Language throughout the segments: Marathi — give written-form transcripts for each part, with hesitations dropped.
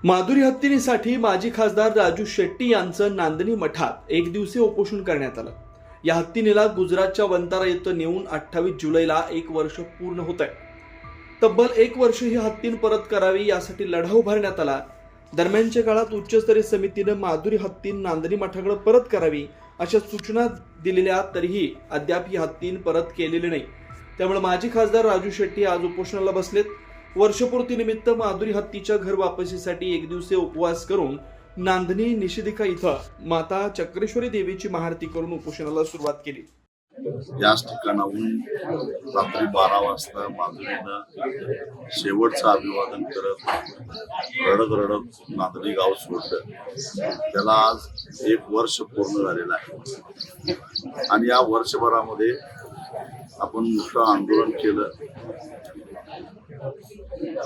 माधुरी हत्तीसाठी माजी खासदार राजू शेट्टी यांचं नांदणी मठात एक दिवसीय उपोषण करण्यात आलं। या हत्तीनेला गुजरातच्या वंतारा येथे नेऊन 28 जुलैला 1 वर्ष पूर्ण होत आहे। तब्बल 1 वर्ष ही हत्तीन परत करावी यासाठी लढा उभारण्यात आला। दरम्यानच्या काळात उच्चस्तरीय समितीने माधुरी हत्तीन नांदणी मठाकडे परत करावी अशा सूचना दिलेल्या तरीही अद्याप ही हत्तीन परत केलेली नाही। त्यामुळे माजी खासदार राजू शेट्टी आज उपोषणाला बसलेत। वर्षपूर्तीनिमित्त माधुरी हत्तीच्या घर वापसीसाठी एक दिवसीय उपवास करून नांदणी निषेधिका इथं माता चक्रेश्वरी देवीची महाआरती करून उपोषणाला सुरुवात केली। याच ठिकाणाहून रात्री 12 वाजता माधुरीनं शेवटचं अभिवादन करत रडत रडत नांदणी गाव सोडलं। त्याला आज 1 वर्ष पूर्ण झालेलं आहे आणि या वर्षभरामध्ये आपण मोठं आंदोलन केलं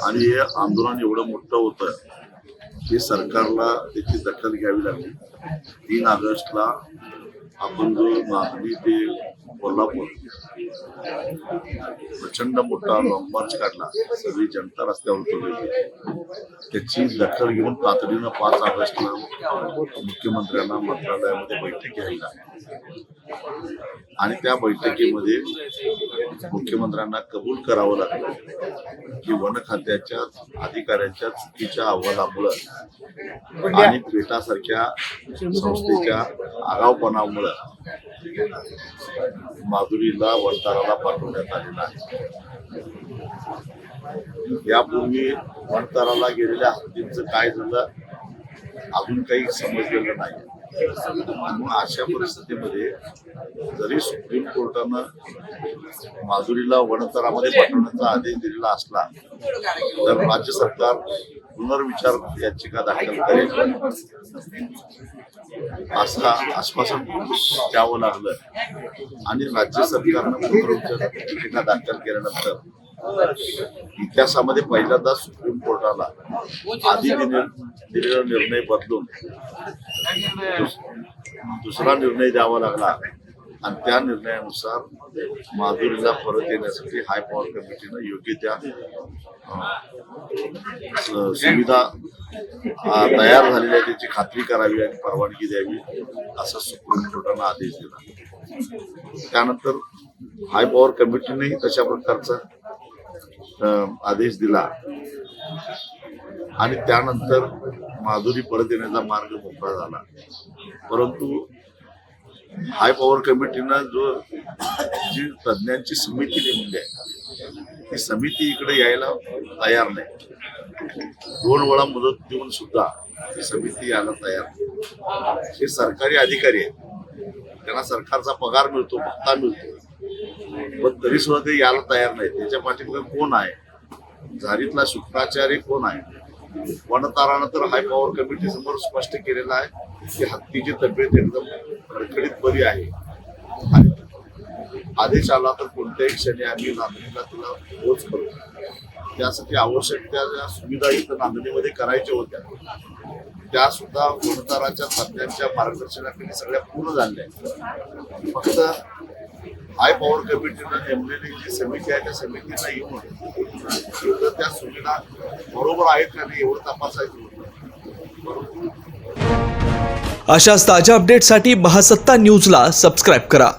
आणि हे आंदोलन एवढं मोठं होतं की सरकारला त्याची दखल घ्यावी लागली। 3 ऑगस्टला आपण जो नांदणी ते कोल्हापूर प्रचंड मोठा लॉंग मार्च काढला, सगळी जनता रस्त्यावर उतरली। त्याची दखल घेऊन तातडीनं 5 ऑगस्टला मुख्यमंत्र्यांना मंत्रालयामध्ये बैठक घ्यायला आणि त्या बैठकीमध्ये मुख्यमंत्र्यांना कबूल करावं लागलं की वन खात्याच्या अधिकाऱ्यांच्या चुकीच्या अहवालामुळं आणि पेटासारख्या संस्थेच्या आगाऊपणामुळं माधुरीला वंताराला पाठवण्यात आलेला आहे। यापूर्वी वंताराला गेलेल्या हत्तींचं काय झालं अजून काही समजलेलं नाही। अशा परिस्थितीमध्ये जरी सुप्रीम कोर्टानं माधुरीला वनतरामध्ये पाठवण्याचा आदेश दिलेला असला तर राज्य सरकार पुनर्विचार याचिका दाखल करेल असं आश्वासन द्यावं लागलं आणि राज्य सरकारनं पुनर्विचार याचिका दाखल केल्यानंतर इतिहासामध्ये पहिल्यांदा सुप्रीम कोर्टाला आधी दिलेला निर्णय बदलून दुसरा निर्णय द्यावा लागला आणि त्या निर्णयानुसार माधुरीला परत येण्यासाठी हाय पॉवर कमिटीनं योग्य त्या सुविधा तयार झालेल्या त्याची खात्री करावी आणि परवानगी द्यावी असा सुप्रीम कोर्टानं आदेश दिला। त्यानंतर हाय पॉवर कमिटीनेही तशा प्रकारचा आदेश दिला आणि त्यानंतर माधुरी परत येण्याचा मार्ग मोकळा झाला। परंतु हाय पॉवर कमिटीनं जी तज्ञांची समिती नेमली आहे ती समिती इकडे यायला तयार नाही। 2 वेळा मुदत देऊन सुद्धा ती समिती यायला तयार नाही। हे सरकारी अधिकारी आहेत, त्यांना सरकारचा पगार मिळतो, भत्ता मिळतो, पण तरी सुद्धा ते यायला तयार नाही। त्याच्या पाठीमागे कोण आहे? झारीतला शुक्राचार्य कोण आहे? वनतारानं तर हाय पॉवर कमिटी समोर स्पष्ट केलेलं आहे की हत्तीची तब्येत एकदम खडखडीत बरी आहे आणि आदेश आला तर कोणत्याही क्षणी आम्ही नांदणीला तुला पोच करू। त्यासाठी आवश्यक त्या सुविधा इथं नांदणीमध्ये करायच्या होत्या, त्या सुद्धा वनताराच्या तज्ञांच्या मार्गदर्शनाखाली सगळ्या पूर्ण झाल्या आहेत। फक्त हाय पॉवर कमिटीनं नेमलेली जी समिती आहे त्या समितीला येऊन त्या सुविधा बरोबर आहेत का नाही एवढं तपासायचं होतं। अशाच ताज्या अपडेटसाठी महासत्ता न्यूजला सबस्क्राईब करा।